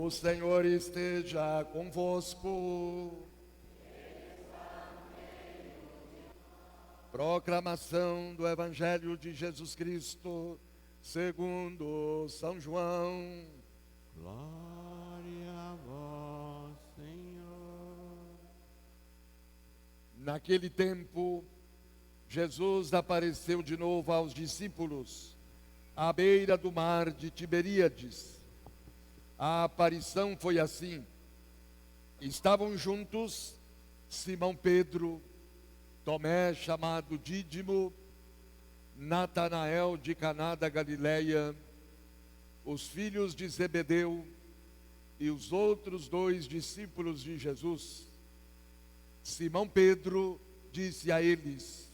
O Senhor esteja convosco. Proclamação do Evangelho de Jesus Cristo, segundo São João. Glória a vós, Senhor. Naquele tempo, Jesus apareceu de novo aos discípulos, à beira do mar de Tiberíades. A aparição foi assim: estavam juntos Simão Pedro, Tomé, chamado Dídimo, Natanael de Caná da Galileia, os filhos de Zebedeu e os outros 2 discípulos de Jesus. Simão Pedro disse a eles: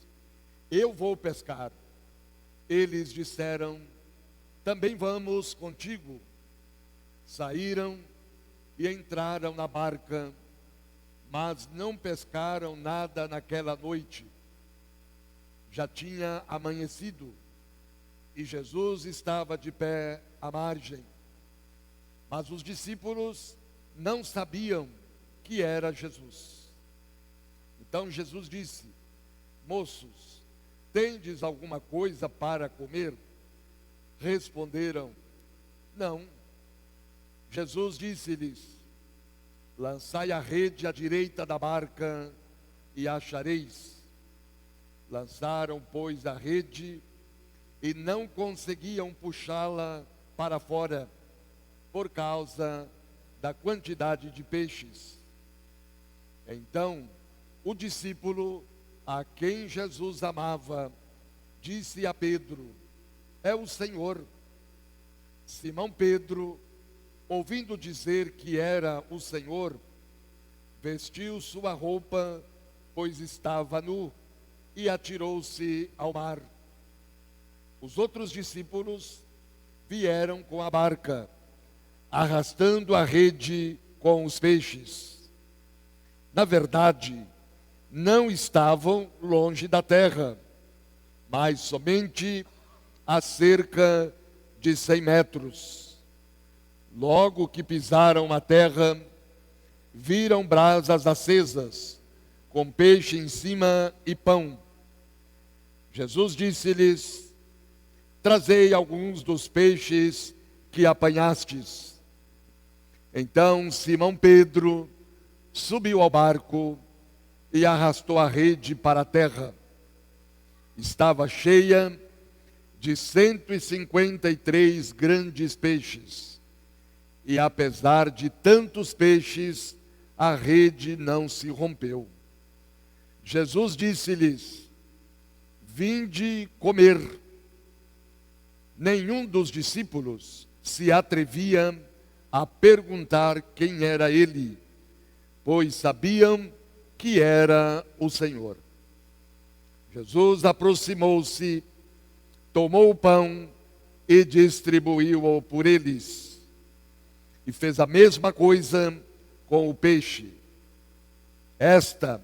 eu vou pescar. Eles disseram: também vamos contigo. Saíram e entraram na barca, mas não pescaram nada naquela noite. Já tinha amanhecido e Jesus estava de pé à margem. Mas os discípulos não sabiam que era Jesus. Então Jesus disse: moços, tendes alguma coisa para comer? Responderam: não. Jesus disse-lhes: lançai a rede à direita da barca e achareis. Lançaram, pois, a rede e não conseguiam puxá-la para fora, por causa da quantidade de peixes. Então, o discípulo a quem Jesus amava disse a Pedro: é o Senhor. Simão Pedro, ouvindo dizer que era o Senhor, vestiu sua roupa, pois estava nu, e atirou-se ao mar. Os outros discípulos vieram com a barca, arrastando a rede com os peixes. Na verdade, não estavam longe da terra, mas somente a cerca de 100 metros. Logo que pisaram a terra, viram brasas acesas, com peixe em cima e pão. Jesus disse-lhes: trazei alguns dos peixes que apanhastes. Então Simão Pedro subiu ao barco e arrastou a rede para a terra. Estava cheia de 153 grandes peixes. E apesar de tantos peixes, a rede não se rompeu. Jesus disse-lhes: vinde comer. Nenhum dos discípulos se atrevia a perguntar quem era ele, pois sabiam que era o Senhor. Jesus aproximou-se, tomou o pão e distribuiu-o por eles. E fez a mesma coisa com o peixe. Esta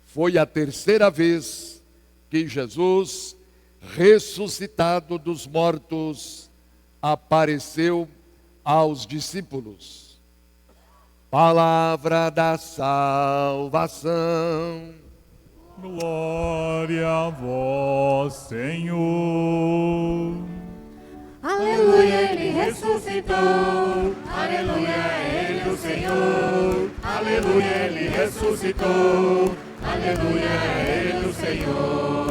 foi a terceira vez que Jesus, ressuscitado dos mortos, apareceu aos discípulos. Palavra da salvação. Glória a vós, Senhor. Aleluia, ele ressuscitou. Aleluia, é ele o Senhor. Aleluia, ele ressuscitou. Aleluia, é ele o Senhor.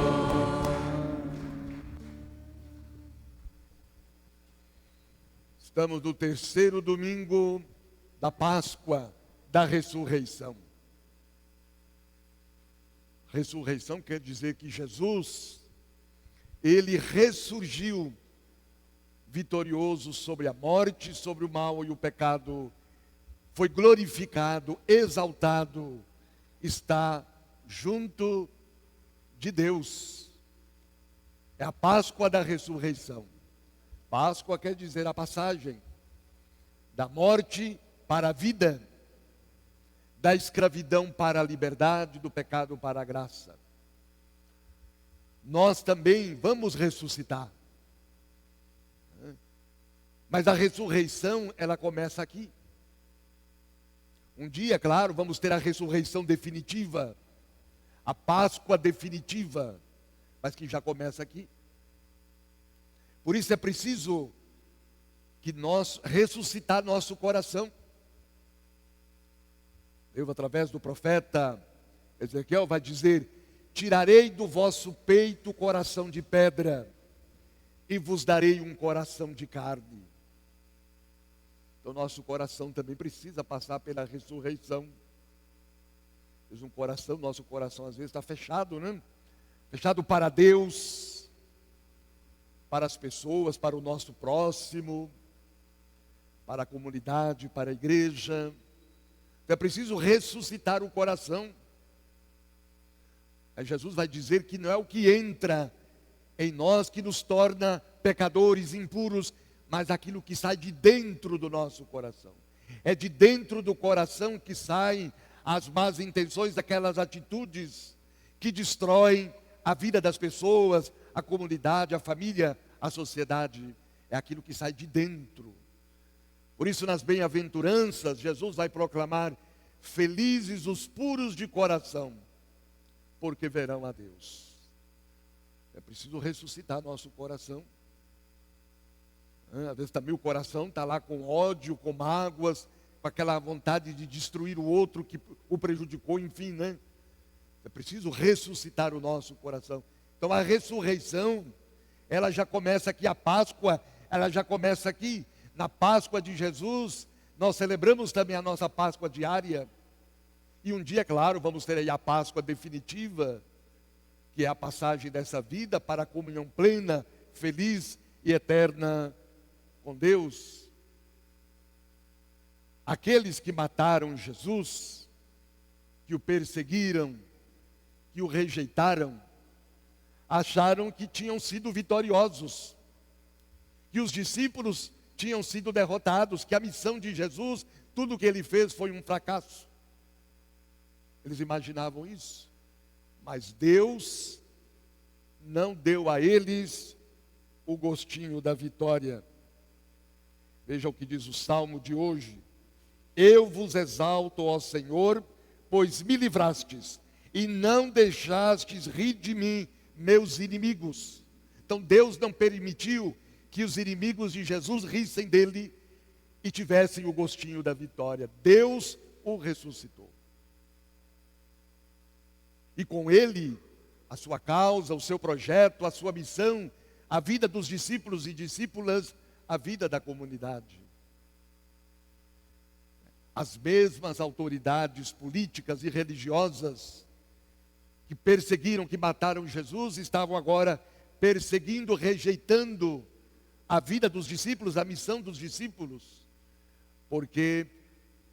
Estamos no terceiro domingo da Páscoa da ressurreição. Ressurreição quer dizer que Jesus, ele ressurgiu vitorioso sobre a morte, sobre o mal e o pecado, foi glorificado, exaltado, está junto de Deus. É a Páscoa da ressurreição. Páscoa quer dizer a passagem da morte para a vida, da escravidão para a liberdade, do pecado para a graça. Nós também vamos ressuscitar. Mas a ressurreição, ela começa aqui. Um dia, claro, vamos ter a ressurreição definitiva, a Páscoa definitiva, mas que já começa aqui. Por isso é preciso que nós ressuscitar nosso coração. Deus, através do profeta Ezequiel, vai dizer: tirarei do vosso peito o coração de pedra e vos darei um coração de carne. Então nosso coração também precisa passar pela ressurreição. Nosso coração às vezes está fechado, né? Fechado para Deus, para as pessoas, para o nosso próximo, para a comunidade, para a igreja. Então é preciso ressuscitar o coração. Aí Jesus vai dizer que não é o que entra em nós que nos torna pecadores, impuros, mas aquilo que sai de dentro do nosso coração. É de dentro do coração que saem as más intenções, aquelas atitudes que destroem a vida das pessoas, a comunidade, a família, a sociedade. É aquilo que sai de dentro. Por isso, nas bem-aventuranças, Jesus vai proclamar: felizes os puros de coração, porque verão a Deus. É preciso ressuscitar nosso coração. Às vezes também o coração está lá com ódio, com mágoas, com aquela vontade de destruir o outro que o prejudicou, enfim, né? É preciso ressuscitar o nosso coração. Então a ressurreição, ela já começa aqui, a Páscoa, ela já começa aqui. Na Páscoa de Jesus, nós celebramos também a nossa Páscoa diária. E um dia, claro, vamos ter aí a Páscoa definitiva, que é a passagem dessa vida para a comunhão plena, feliz e eterna com Deus. Aqueles que mataram Jesus, que o perseguiram, que o rejeitaram, acharam que tinham sido vitoriosos, que os discípulos tinham sido derrotados, que a missão de Jesus, tudo o que ele fez foi um fracasso. Eles imaginavam isso, mas Deus não deu a eles o gostinho da vitória. Veja o que diz o Salmo de hoje: eu vos exalto, ó Senhor, pois me livrastes, e não deixastes rir de mim meus inimigos. Então Deus não permitiu que os inimigos de Jesus rissem dele e tivessem o gostinho da vitória. Deus o ressuscitou. E com ele, a sua causa, o seu projeto, a sua missão, a vida dos discípulos e discípulas, a vida da comunidade. As mesmas autoridades políticas e religiosas que perseguiram, que mataram Jesus, estavam agora perseguindo, rejeitando a vida dos discípulos, a missão dos discípulos. Porque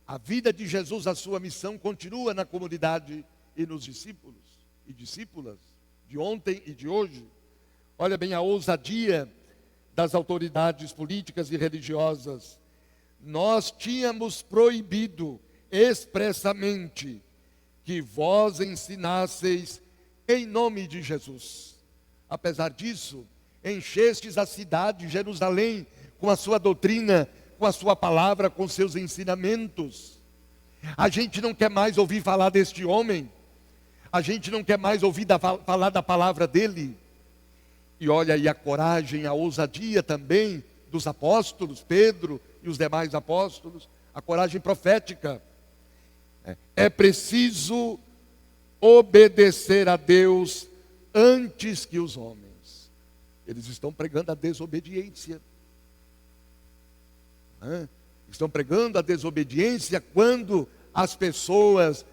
a vida de Jesus, a sua missão, continua na comunidade e nos discípulos e discípulas de ontem e de hoje. Olha bem a ousadia das autoridades políticas e religiosas. Nós tínhamos proibido expressamente que vós ensinasseis em nome de Jesus. Apesar disso, enchestes a cidade de Jerusalém com a sua doutrina, com a sua palavra, com seus ensinamentos. A gente não quer mais ouvir falar deste homem. A gente não quer mais ouvir falar da palavra dele. E olha aí a coragem, a ousadia também dos apóstolos, Pedro e os demais apóstolos, a coragem profética. É preciso obedecer a Deus antes que os homens. Eles estão pregando a desobediência. Estão pregando a desobediência quando as pessoas,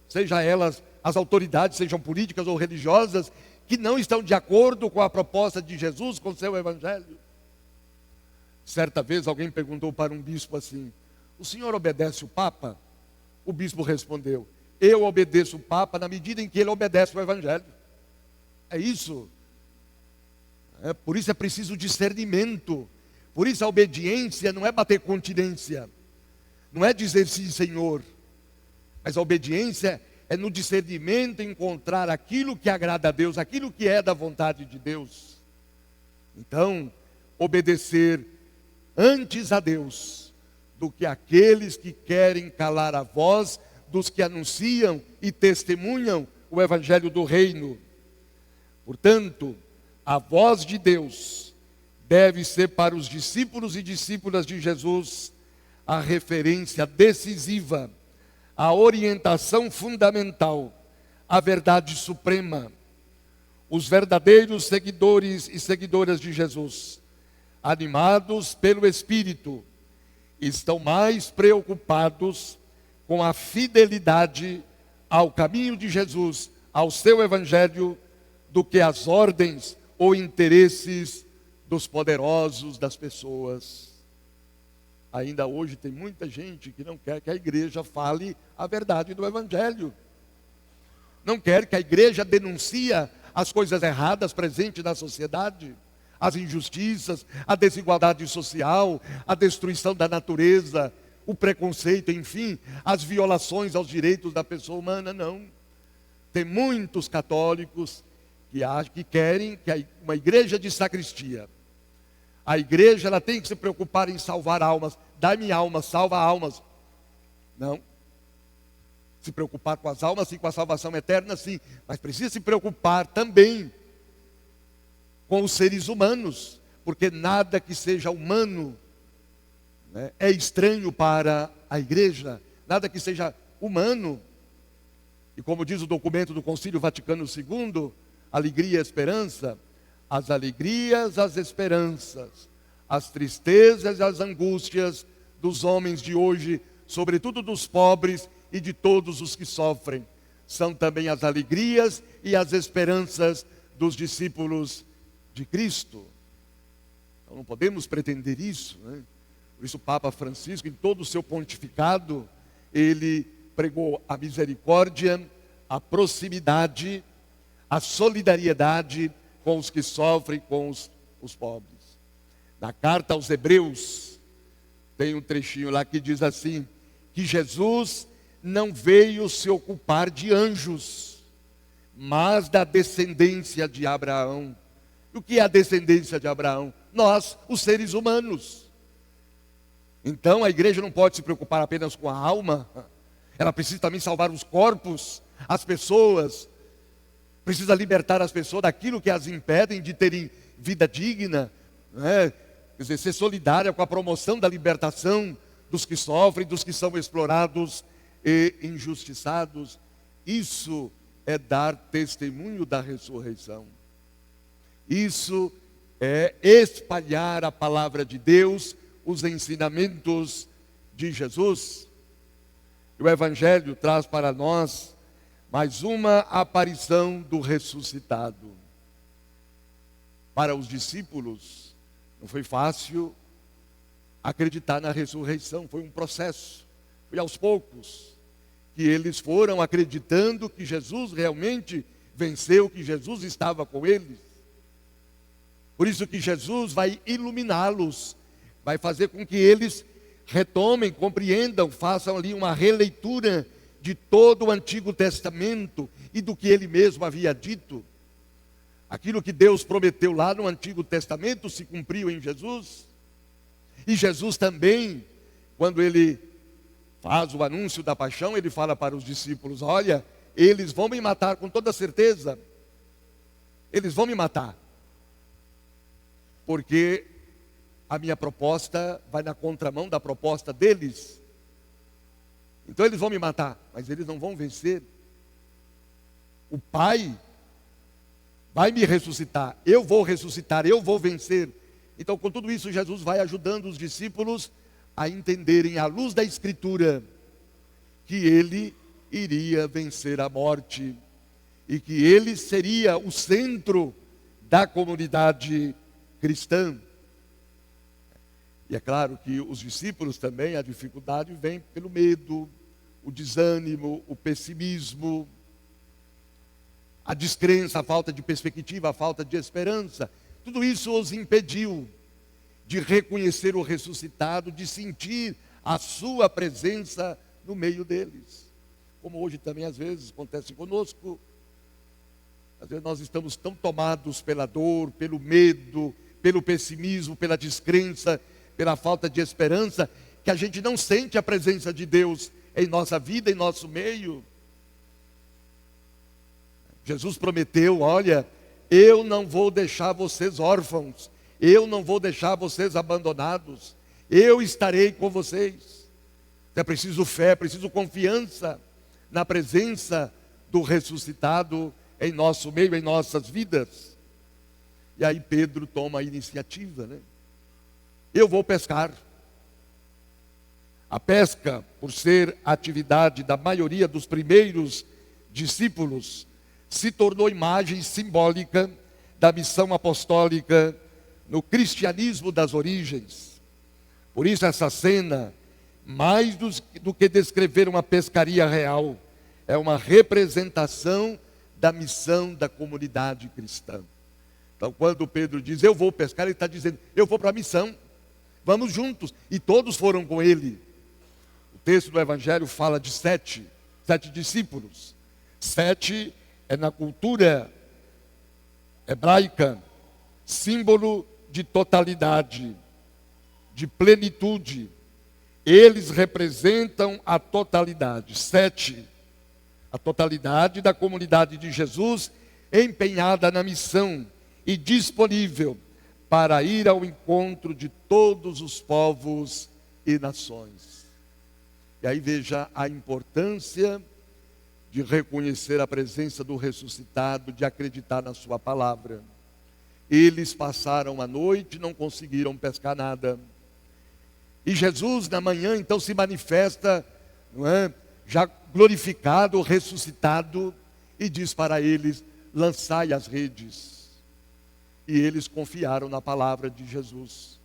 seja elas as autoridades, sejam políticas ou religiosas, que não estão de acordo com a proposta de Jesus, com o seu evangelho. Certa vez alguém perguntou para um bispo assim: o senhor obedece o Papa? O bispo respondeu: eu obedeço o Papa na medida em que ele obedece o evangelho. É isso. Por isso é preciso discernimento. Por isso a obediência não é bater continência, não é dizer sim, Senhor, mas a obediência é no discernimento encontrar aquilo que agrada a Deus, aquilo que é da vontade de Deus. Então, obedecer antes a Deus do que aqueles que querem calar a voz dos que anunciam e testemunham o evangelho do reino. Portanto, a voz de Deus deve ser para os discípulos e discípulas de Jesus a referência decisiva, a orientação fundamental, a verdade suprema. Os verdadeiros seguidores e seguidoras de Jesus, animados pelo Espírito, estão mais preocupados com a fidelidade ao caminho de Jesus, ao seu evangelho, do que as ordens ou interesses dos poderosos, das pessoas. Ainda hoje tem muita gente que não quer que a igreja fale a verdade do evangelho. Não quer que a igreja denuncie as coisas erradas presentes na sociedade, as injustiças, a desigualdade social, a destruição da natureza, o preconceito, enfim, as violações aos direitos da pessoa humana. Não. Tem muitos católicos que querem que uma igreja de sacristia, a igreja ela tem que se preocupar em salvar almas. Dá-me almas, salva almas. Não. Se preocupar com as almas, sim, com a salvação eterna, sim. Mas precisa se preocupar também com os seres humanos, porque nada que seja humano, né, é estranho para a igreja. Nada que seja humano. E como diz o documento do Concílio Vaticano II, alegria e esperança, as alegrias, as esperanças, as tristezas e as angústias dos homens de hoje, sobretudo dos pobres e de todos os que sofrem, são também as alegrias e as esperanças dos discípulos de Cristo. Então não podemos pretender isso, né? Por isso o Papa Francisco, em todo o seu pontificado, ele pregou a misericórdia, a proximidade, a solidariedade com os que sofrem, com os pobres. Na carta aos Hebreus, tem um trechinho lá que diz assim, que Jesus não veio se ocupar de anjos, mas da descendência de Abraão. E o que é a descendência de Abraão? Nós, os seres humanos. Então a igreja não pode se preocupar apenas com a alma, ela precisa também salvar os corpos, as pessoas, precisa libertar as pessoas daquilo que as impedem de terem vida digna, né? Quer dizer, ser solidária com a promoção da libertação dos que sofrem, dos que são explorados e injustiçados. Isso é dar testemunho da ressurreição. Isso é espalhar a palavra de Deus, os ensinamentos de Jesus. E o Evangelho traz para nós mais uma aparição do ressuscitado. Para os discípulos, não foi fácil acreditar na ressurreição, foi um processo. Foi aos poucos que eles foram acreditando que Jesus realmente venceu, que Jesus estava com eles. Por isso que Jesus vai iluminá-los, vai fazer com que eles retomem, compreendam, façam ali uma releitura de todo o Antigo Testamento e do que ele mesmo havia dito. Aquilo que Deus prometeu lá no Antigo Testamento se cumpriu em Jesus. E Jesus também, quando ele faz o anúncio da paixão, ele fala para os discípulos, olha, eles vão me matar com toda certeza. Eles vão me matar. Porque a minha proposta vai na contramão da proposta deles. Então eles vão me matar, mas eles não vão vencer. O Pai vai me ressuscitar, eu vou ressuscitar, eu vou vencer. Então com tudo isso Jesus vai ajudando os discípulos a entenderem à luz da Escritura que ele iria vencer a morte e que ele seria o centro da comunidade cristã. E é claro que os discípulos também, a dificuldade vem pelo medo, o desânimo, o pessimismo, a descrença, a falta de perspectiva, a falta de esperança. Tudo isso os impediu de reconhecer o ressuscitado, de sentir a sua presença no meio deles. Como hoje também às vezes acontece conosco. Às vezes nós estamos tão tomados pela dor, pelo medo, pelo pessimismo, pela descrença, pela falta de esperança, que a gente não sente a presença de Deus em nossa vida, em nosso meio. Jesus prometeu: olha, eu não vou deixar vocês órfãos, eu não vou deixar vocês abandonados, eu estarei com vocês. É preciso fé, é preciso confiança na presença do ressuscitado em nosso meio, em nossas vidas. E aí Pedro toma a iniciativa, né? Eu vou pescar. A pesca, por ser a atividade da maioria dos primeiros discípulos, se tornou imagem simbólica da missão apostólica no cristianismo das origens. Por isso essa cena, mais do que descrever uma pescaria real, é uma representação da missão da comunidade cristã. Então, quando Pedro diz, eu vou pescar, ele está dizendo, eu vou para a missão, vamos juntos. E todos foram com ele. O texto do Evangelho fala de sete discípulos. 7 é, na cultura hebraica, símbolo de totalidade, de plenitude. Eles representam a totalidade. 7, a totalidade da comunidade de Jesus, empenhada na missão e disponível para ir ao encontro de todos os povos e nações. E aí veja a importância de reconhecer a presença do ressuscitado, de acreditar na sua palavra. Eles passaram a noite, não conseguiram pescar nada. E Jesus na manhã então se manifesta, não é? Já glorificado, ressuscitado, e diz para eles, lançai as redes. E eles confiaram na palavra de Jesus.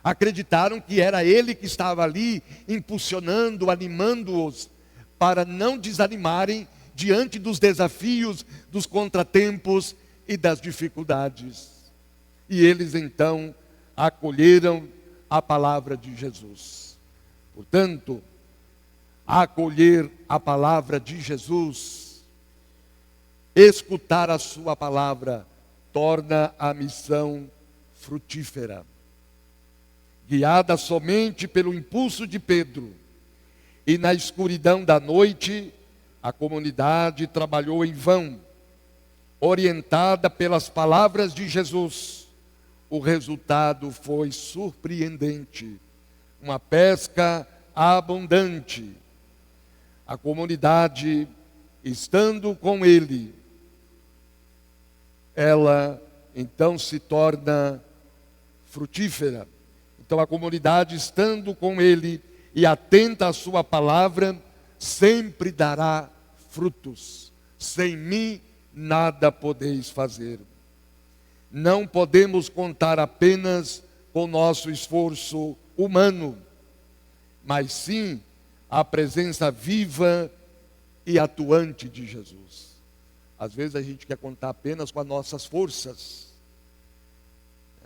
Acreditaram que era Ele que estava ali, impulsionando, animando-os, para não desanimarem diante dos desafios, dos contratempos e das dificuldades. E eles então acolheram a palavra de Jesus. Portanto, acolher a palavra de Jesus, escutar a sua palavra, torna a missão frutífera. Guiada somente pelo impulso de Pedro, e na escuridão da noite, a comunidade trabalhou em vão, orientada pelas palavras de Jesus. O resultado foi surpreendente, uma pesca abundante. A comunidade, estando com ele, ela então se torna frutífera. Então a comunidade, estando com ele e atenta à sua palavra, sempre dará frutos. Sem mim nada podeis fazer. Não podemos contar apenas com nosso esforço humano, mas sim a presença viva e atuante de Jesus. Às vezes a gente quer contar apenas com as nossas forças.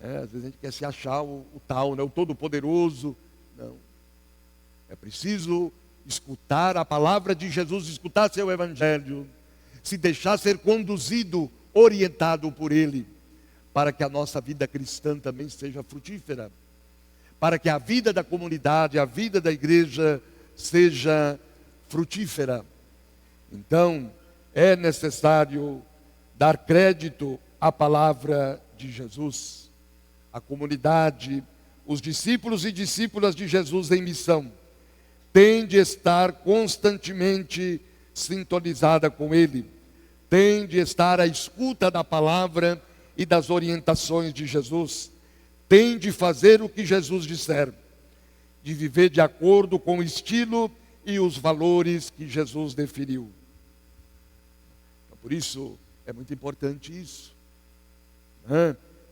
Às vezes a gente quer se achar o tal, né? O todo-poderoso. Não. É preciso escutar a palavra de Jesus, escutar seu evangelho, se deixar ser conduzido, orientado por ele, para que a nossa vida cristã também seja frutífera, para que a vida da comunidade, a vida da igreja seja frutífera. Então, é necessário dar crédito à palavra de Jesus. A comunidade, os discípulos e discípulas de Jesus em missão, tem de estar constantemente sintonizada com Ele, tem de estar à escuta da palavra e das orientações de Jesus, tem de fazer o que Jesus disser, de viver de acordo com o estilo e os valores que Jesus definiu. Por isso, é muito importante isso.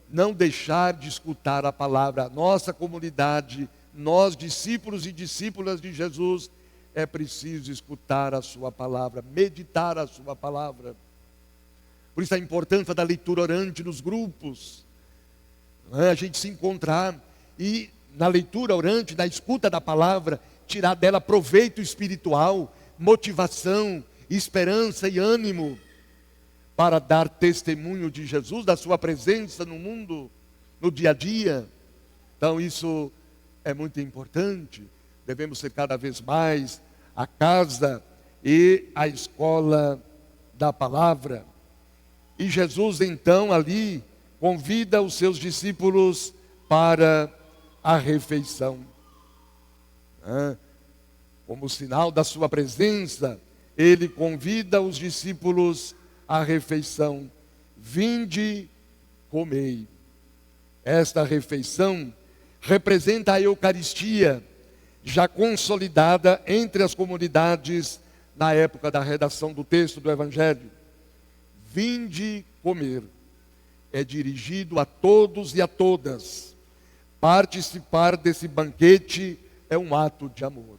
Não deixar de escutar a palavra. Nossa comunidade, nós discípulos e discípulas de Jesus, é preciso escutar a sua palavra, meditar a sua palavra. Por isso a importância da leitura orante nos grupos. A gente se encontrar e na leitura orante, na escuta da palavra, tirar dela proveito espiritual, motivação, esperança e ânimo, para dar testemunho de Jesus, da sua presença no mundo, no dia a dia. Então isso é muito importante. devemos ser cada vez mais a casa e a escola da palavra. E Jesus então ali convida os seus discípulos para a refeição. Como sinal da sua presença, ele convida os discípulos à refeição. Vinde, comei. Esta refeição representa a Eucaristia, já consolidada entre as comunidades na época da redação do texto do Evangelho. Vinde comer. É dirigido a todos e a todas. Participar desse banquete é um ato de amor.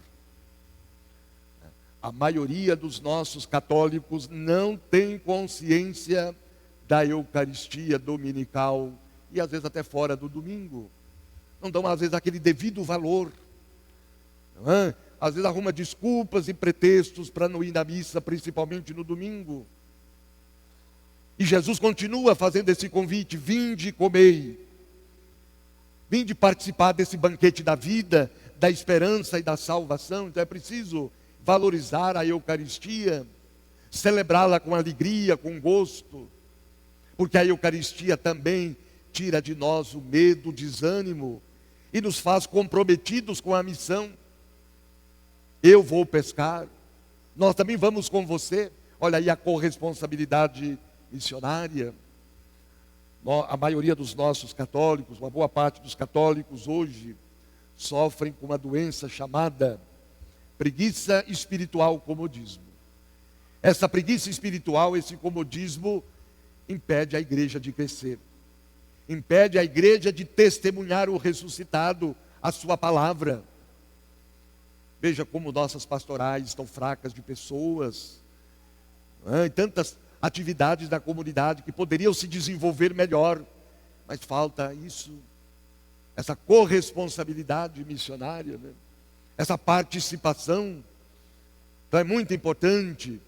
A maioria dos nossos católicos não tem consciência da Eucaristia dominical e às vezes até fora do domingo. Não dão às vezes aquele devido valor. Não é? Às vezes arruma desculpas e pretextos para não ir na missa, principalmente no domingo. E Jesus continua fazendo esse convite: vinde, comei. Vinde participar desse banquete da vida, da esperança e da salvação. Então é preciso valorizar a Eucaristia, celebrá-la com alegria, com gosto, porque a Eucaristia também tira de nós o medo, o desânimo e nos faz comprometidos com a missão. Eu vou pescar, nós também vamos com você. Olha aí a corresponsabilidade missionária. A maioria dos nossos católicos, uma boa parte dos católicos hoje, sofrem com uma doença chamada preguiça espiritual, comodismo. Essa preguiça espiritual, esse comodismo, impede a igreja de crescer. Impede a igreja de testemunhar o ressuscitado, a sua palavra. Veja como nossas pastorais estão fracas de pessoas. E tantas atividades da comunidade que poderiam se desenvolver melhor. Mas falta isso, essa corresponsabilidade missionária, né? Essa participação. Então é muito importante,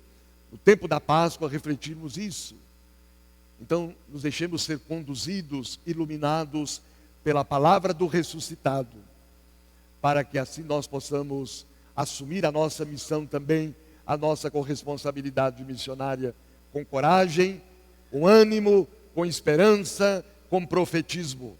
no tempo da Páscoa, refletirmos isso. Então, nos deixemos ser conduzidos, iluminados pela palavra do ressuscitado, para que assim nós possamos assumir a nossa missão também, a nossa corresponsabilidade missionária, com coragem, com ânimo, com esperança, com profetismo.